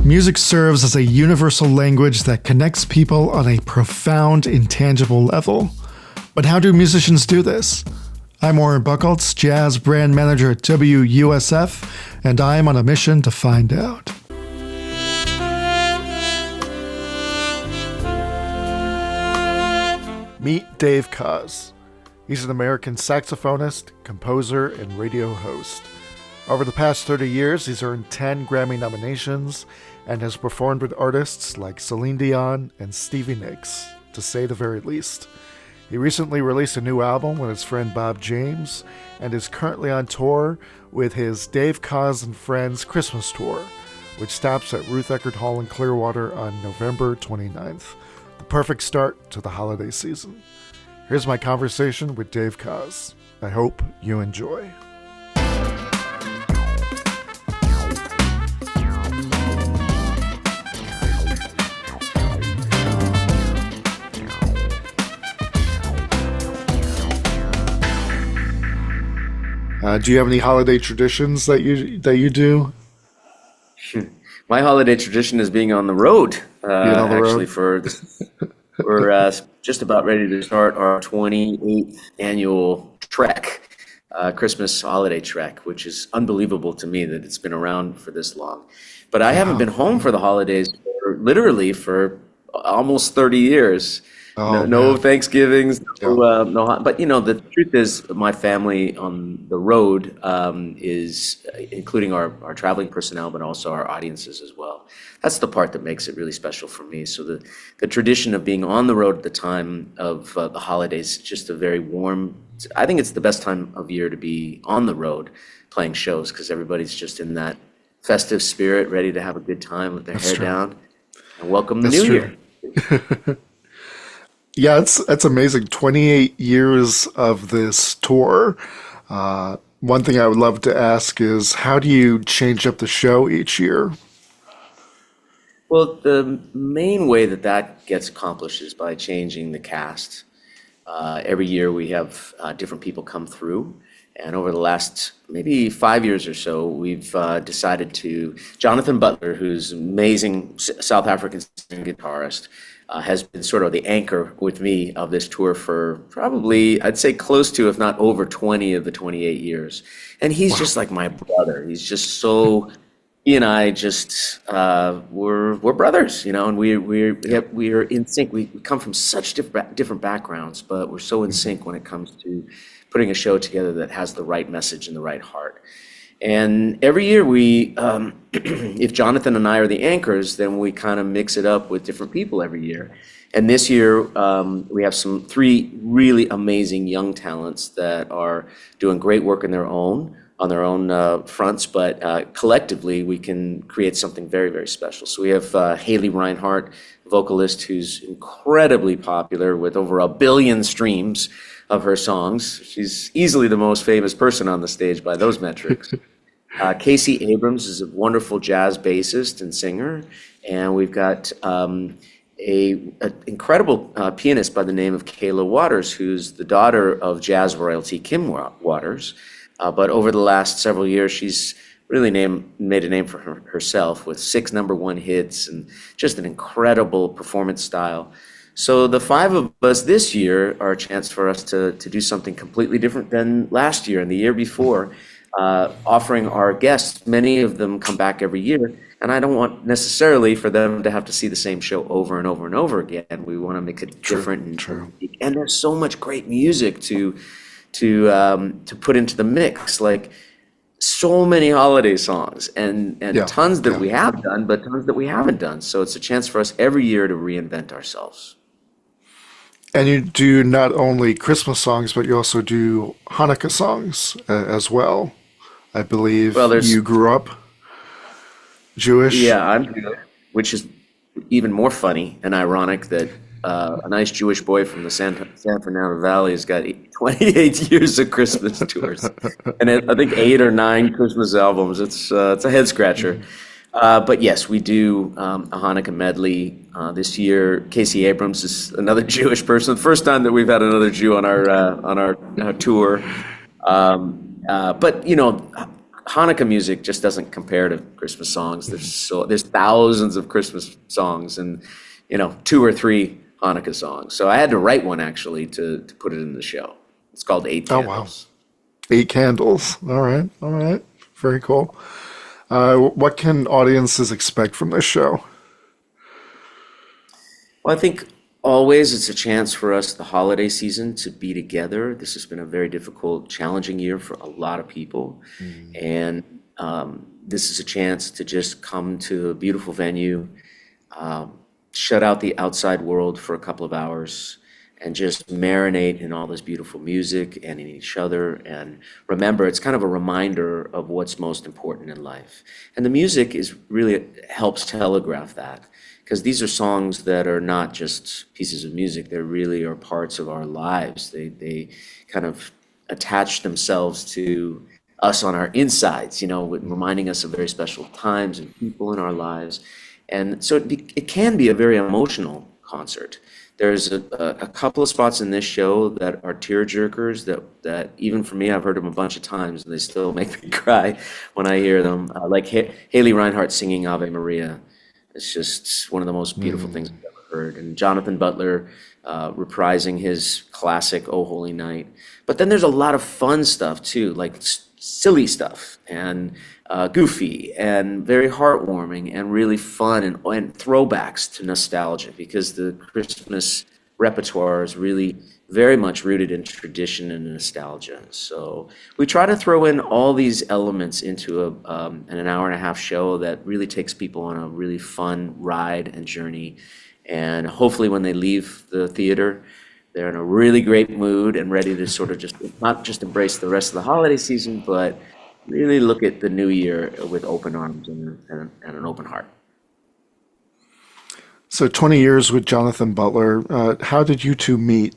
Music serves as a universal language that connects people on a profound, intangible level. But how do musicians do this? I'm Warren Buchholz, Jazz Brand Manager at WUSF, and I'm on a mission to find out. Meet Dave Koz. He's an American saxophonist, composer, and radio host. Over the past 30 years, he's earned 10 Grammy nominations and has performed with artists like Celine Dion and Stevie, to say the very least. He recently released a new album with his friend Bob James and is currently on tour with his Dave Koz and Friends Christmas Tour, which stops at Ruth Eckerd Hall in Clearwater on November 29th. The perfect start to the holiday season. Here's my conversation with Dave Koz. I hope you enjoy. Do you have any holiday traditions that you do? My holiday tradition is being on the road. We're just about ready to start our 28th annual trek, Christmas holiday trek, which is unbelievable to me that it's been around for this long. But I haven't been home for the holidays for almost 30 years. No Thanksgivings, but the truth is my family on the road is including our traveling personnel, but also our audiences as well. That's the part that makes it really special for me. So the tradition of being on the road at the time of the holidays, just a very warm, I think it's the best time of year to be on the road playing shows because everybody's just in that festive spirit, ready to have a good time with their hair down and welcome the new year. Yeah, that's amazing. 28 years of this tour. One thing I would love to ask is, how do you change up the show each year? Well, the main way that gets accomplished is by changing the cast. Every year we have different people come through. And over the last maybe 5 years or so, we've decided to, Jonathan Butler, who's an amazing South African guitarist, has been sort of the anchor with me of this tour for probably, I'd say close to, if not over 20 of the 28 years. And he's just like my brother. He's just so, he and I just, we're brothers, and we're in sync. We come from such different backgrounds, but we're so in sync when it comes to putting a show together that has the right message and the right heart. And every year we, if Jonathan and I are the anchors, then we kind of mix it up with different people every year. And this year we have three really amazing young talents that are doing great work on their own fronts, but collectively we can create something very, very special. So we have Haley Reinhart, vocalist who's incredibly popular with over 1 billion streams of her songs. She's easily the most famous person on the stage by those metrics. Casey Abrams is a wonderful jazz bassist and singer. And we've got an incredible pianist by the name of Kayla Waters, who's the daughter of jazz royalty Kim Waters. But over the last several years, she's really made a name for herself with 6 #1 hits and just an incredible performance style. So the 5 of us this year are a chance for us to do something completely different than last year and the year before, offering our guests, many of them come back every year, and I don't want necessarily for them to have to see the same show over and over and over again. We want to make it different. And there's so much great music to put into the mix, like so many holiday songs and tons that we have done, but tons that we haven't done. So it's a chance for us every year to reinvent ourselves. And you do not only Christmas songs, but you also do Hanukkah songs as well. I believe you grew up Jewish. Yeah, I'm Jewish, which is even more funny and ironic that a nice Jewish boy from the San Fernando Valley has got 28 years of Christmas tours, and I think 8 or 9 Christmas albums. It's a head scratcher. But yes, we do a Hanukkah medley this year. Casey Abrams is another Jewish person. The first time that we've had another Jew on our tour. But Hanukkah music just doesn't compare to Christmas songs. There's thousands of Christmas songs, and 2 or 3 Hanukkah songs. So I had to write one actually to put it in the show. It's called Eight Oh, wow. Candles. 8 candles. All right. All right. Very cool. What can audiences expect from this show? Well, I think always it's a chance for us, the holiday season, to be together. This has been a very difficult, challenging year for a lot of people. And this is a chance to just come to a beautiful venue, shut out the outside world for a couple of hours, and just marinate in all this beautiful music and in each other. And remember, it's kind of a reminder of what's most important in life. And the music is really helps telegraph that, because these are songs that are not just pieces of music. They really are parts of our lives. They kind of attach themselves to us on our insides, reminding us of very special times and people in our lives. And so it can be a very emotional concert. There's a couple of spots in this show that are tear-jerkers that even for me, I've heard them a bunch of times, and they still make me cry when I hear them. Like Haley Reinhart singing Ave Maria. It's just one of the most beautiful things I've ever heard. And Jonathan Butler reprising his classic "Oh Holy Night." But then there's a lot of fun stuff too, like silly stuff and goofy and very heartwarming and really fun and throwbacks to nostalgia, because the Christmas repertoire is really very much rooted in tradition and nostalgia. So we try to throw in all these elements into an hour and a half show that really takes people on a really fun ride and journey. And hopefully when they leave the theater, they're in a really great mood and ready to sort of just not just embrace the rest of the holiday season, but really look at the new year with open arms and an open heart. So 20 years with Jonathan Butler. How did you two meet?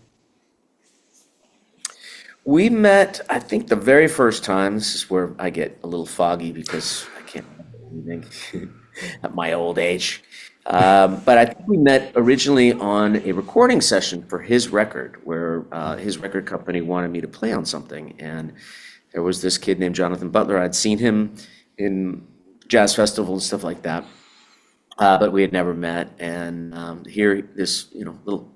We met, I think, the very first time. This is where I get a little foggy because I can't remember anything at my old age. But I think we met originally on a recording session for his record, where his record company wanted me to play on something. And there was this kid named Jonathan Butler. I'd seen him in jazz festivals and stuff like that, but we had never met. And here, this little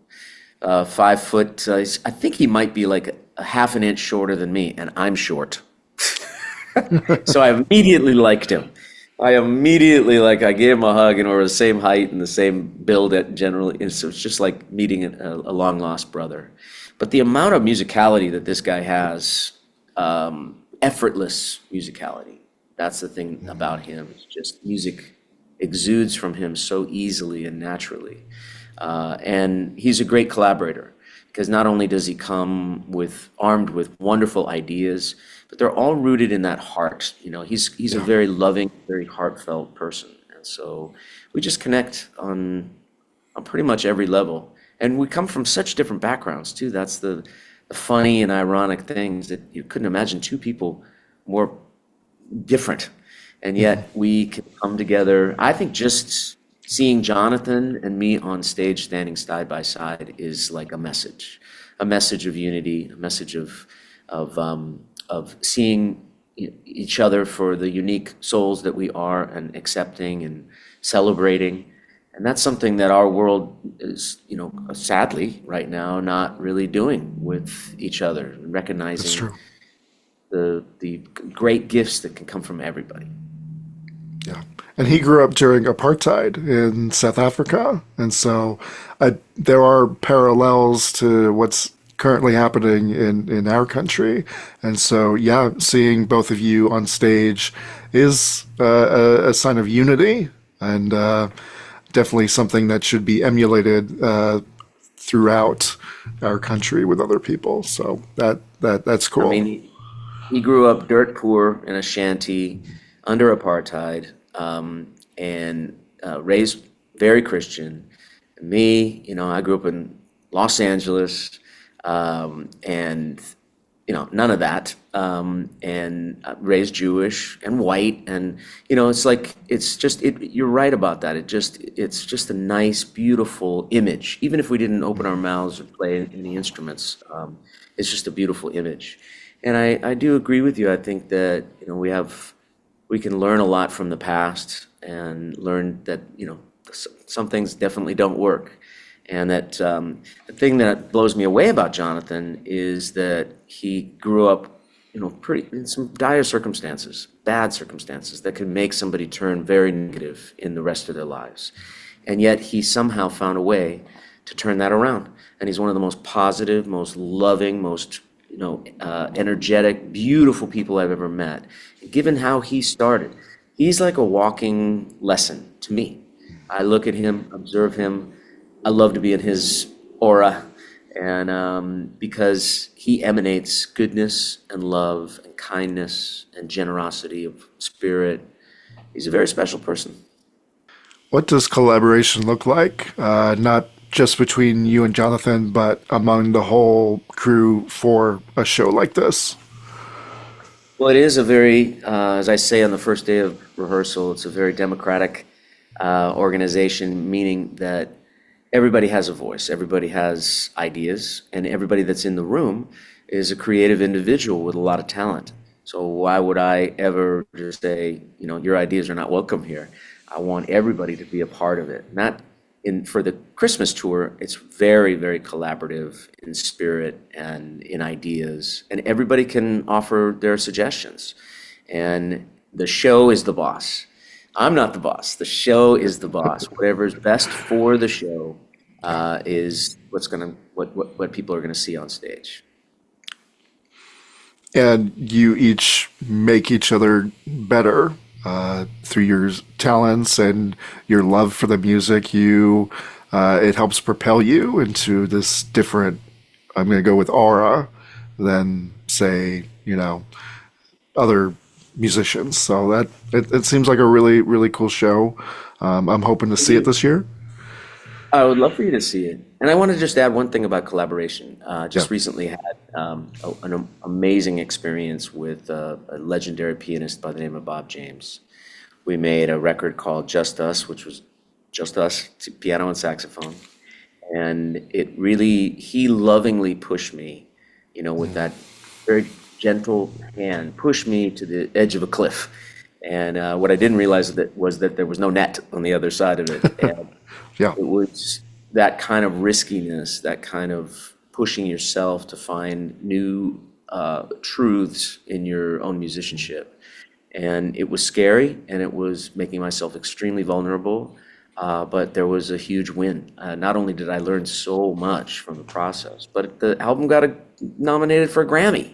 5 foot, I think he might be like a half an inch shorter than me, and I'm short. So I immediately liked him. I gave him a hug, and we were the same height and the same build generally. And so it's just like meeting a long lost brother. But the amount of musicality that this guy has, effortless musicality. That's the thing about him. It's just music exudes from him so easily and naturally. And he's a great collaborator, because not only does he come armed with wonderful ideas, but they're all rooted in that heart. He's a very loving, very heartfelt person. And so we just connect on pretty much every level. And we come from such different backgrounds too. That's the funny and ironic things, that you couldn't imagine two people more different. And yet we can come together. I think just seeing Jonathan and me on stage standing side by side is like a message of unity, a message of seeing each other for the unique souls that we are, and accepting and celebrating. And that's something that our world is, sadly right now not really doing with each other, and recognizing the great gifts that can come from everybody. Yeah. And he grew up during apartheid in South Africa. And so there are parallels to what's currently happening in our country. And so, yeah, seeing both of you on stage is a sign of unity, and definitely something that should be emulated throughout our country with other people. So that's cool. I mean, he grew up dirt poor in a shanty under apartheid, and raised very Christian. Me, I grew up in Los Angeles, and none of that, and raised Jewish and white, and you're right about that. It's just a nice, beautiful image. Even if we didn't open our mouths or play any instruments, it's just a beautiful image. And I do agree with you. I think that we have we can learn a lot from the past and learn that, some things definitely don't work. And that the thing that blows me away about Jonathan is that he grew up, pretty in some dire circumstances, bad circumstances that can make somebody turn very negative in the rest of their lives. And yet he somehow found a way to turn that around. And he's one of the most positive, most loving, most energetic, beautiful people I've ever met. Given how he started, he's like a walking lesson to me. I look at him, observe him. I love to be in his aura, and because he emanates goodness and love and kindness and generosity of spirit. He's a very special person. What does collaboration look like? Not just between you and Jonathan, but among the whole crew for a show like this? Well, it is a very, as I say on the first day of rehearsal, it's a very democratic organization, meaning that everybody has a voice, everybody has ideas, and everybody that's in the room is a creative individual with a lot of talent. So why would I ever just say, your ideas are not welcome here? I want everybody to be a part of it. Not for the Christmas tour, it's very, very collaborative in spirit and in ideas, and everybody can offer their suggestions. And the show is the boss. I'm not the boss. The show is the boss. Whatever's best for the show is what people are gonna see on stage. And you each make each other better through your talents and your love for the music. It helps propel you into this different, I'm going to go with aura, than say, other musicians. So that it seems like a really, really cool show. I'm hoping to see it this year. I would love for you to see it. And I want to just add one thing about collaboration. Just Yeah. recently had an amazing experience with a legendary pianist by the name of Bob James. We made a record called Just Us, which was just us, piano and saxophone. And he lovingly pushed me, with that very gentle hand, pushed me to the edge of a cliff. And what I didn't realize was that there was no net on the other side of it. And Yeah. it was that kind of riskiness, that kind of pushing yourself to find new truths in your own musicianship. And it was scary, and it was making myself extremely vulnerable, but there was a huge win. Not only did I learn so much from the process, but the album got nominated for a Grammy.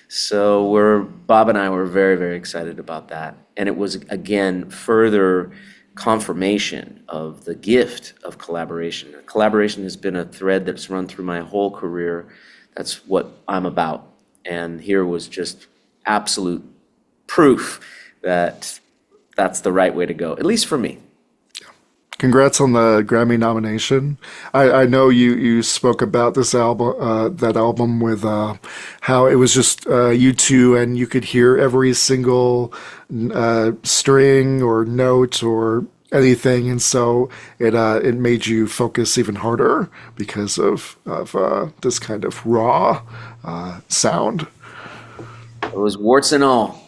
So Bob and I were very, very excited about that. And it was, again, further confirmation of the gift of collaboration. Collaboration has been a thread that's run through my whole career. That's what I'm about. And here was just absolute proof that that's the right way to go, at least for me. Congrats on the Grammy nomination. I know you spoke about this album, that album with how it was just you two, and you could hear every single string or note or anything, and so it made you focus even harder because of this kind of raw sound. It was warts and all.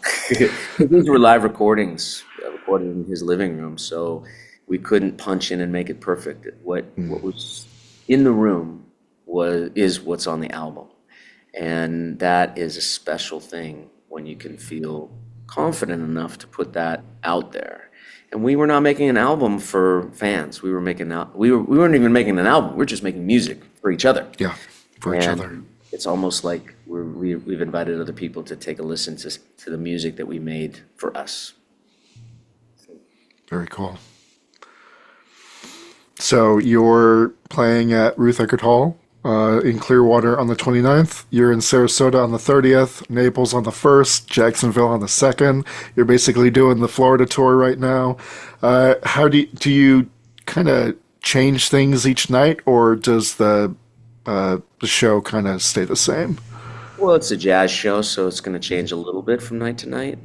These were live recordings, recorded in his living room, so we couldn't punch in and make it perfect. What was in the room is what's on the album, and that is a special thing when you can feel confident enough to put that out there. And we were not making an album for fans. We weren't even making an album. We're just making music for each other. Yeah, for each other. It's almost like we've invited other people to take a listen to the music that we made for us. Very cool. So you're playing at Ruth Eckerd Hall in Clearwater on the 29th. You're in Sarasota on the 30th, Naples on the 1st, Jacksonville on the 2nd. You're basically doing the Florida tour right now. How do you kind of change things each night, or does the show kind of stay the same? Well, it's a jazz show, so it's going to change a little bit from night to night.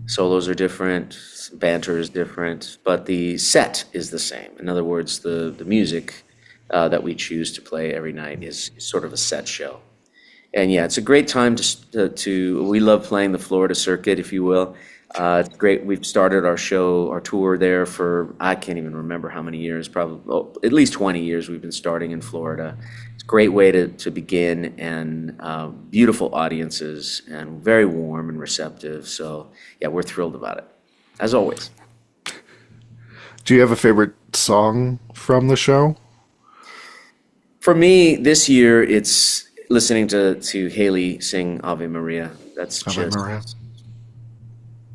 Solos are different, banter is different, but the set is the same. In other words, the music that we choose to play every night is sort of a set show. And yeah, it's a great time we love playing the Florida circuit, if you will. It's great. We've started our tour there for, I can't even remember how many years, probably at least 20 years we've been starting in Florida. It's a great way to begin, and beautiful audiences and very warm and receptive. So yeah, we're thrilled about it, as always. Do you have a favorite song from the show? For me, this year, it's listening to Haley sing Ave Maria. Ave Maria.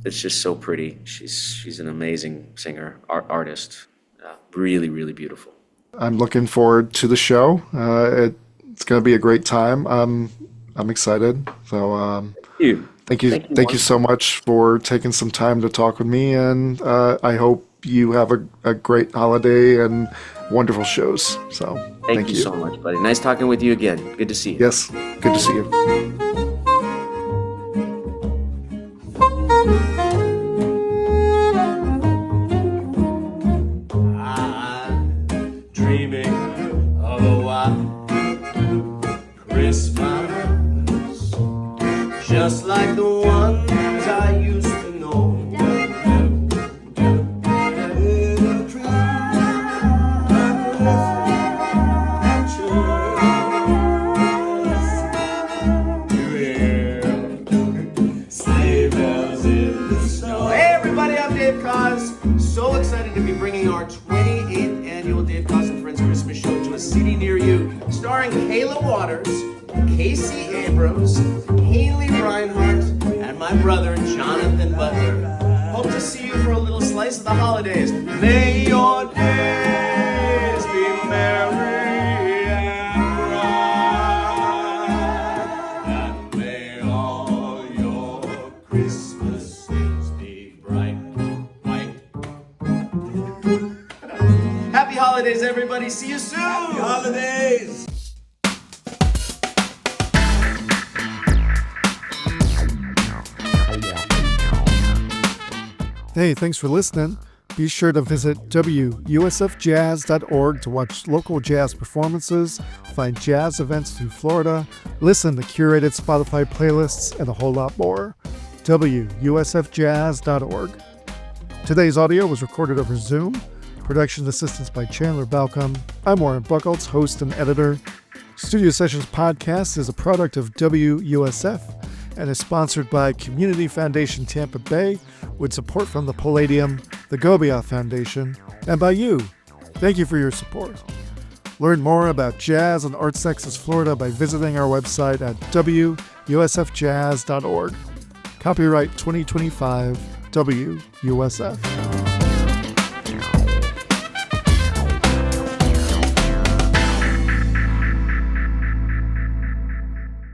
It's just so pretty. She's an amazing singer, artist. Really, really beautiful. I'm looking forward to the show. It's going to be a great time. I'm excited. So thank you so much for taking some time to talk with me, and I hope you have a great holiday and wonderful shows. So thank you so much, buddy. Nice talking with you again. Good to see you. Yes, good to see you. Just like the ones I used to know. Sleigh bells in the snow. Hey everybody, I'm Dave Koz. So excited to be bringing our 28th annual Dave Koz and Friends Christmas show to a city near you, starring Kayla Waters, Casey Abrams, Haley Reinhart, and my brother, Jonathan Butler. Hope to see you for a little slice of the holidays. May your days be merry and bright, and may all your Christmases be bright, white. Happy holidays, everybody. See you soon. Happy holidays. Hey, thanks for listening. Be sure to visit WUSFjazz.org to watch local jazz performances, find jazz events through Florida, listen to curated Spotify playlists, and a whole lot more. WUSFjazz.org. Today's audio was recorded over Zoom. Production assistance by Chandler Balcom. I'm Warren Buchholz, host and editor. Studio Sessions Podcast is a product of WUSF and is sponsored by Community Foundation Tampa Bay with support from the Palladium, the Gobia Foundation, and by you. Thank you for your support. Learn more about jazz and Arts Nexus Florida by visiting our website at WUSFjazz.org. Copyright 2025 WUSF.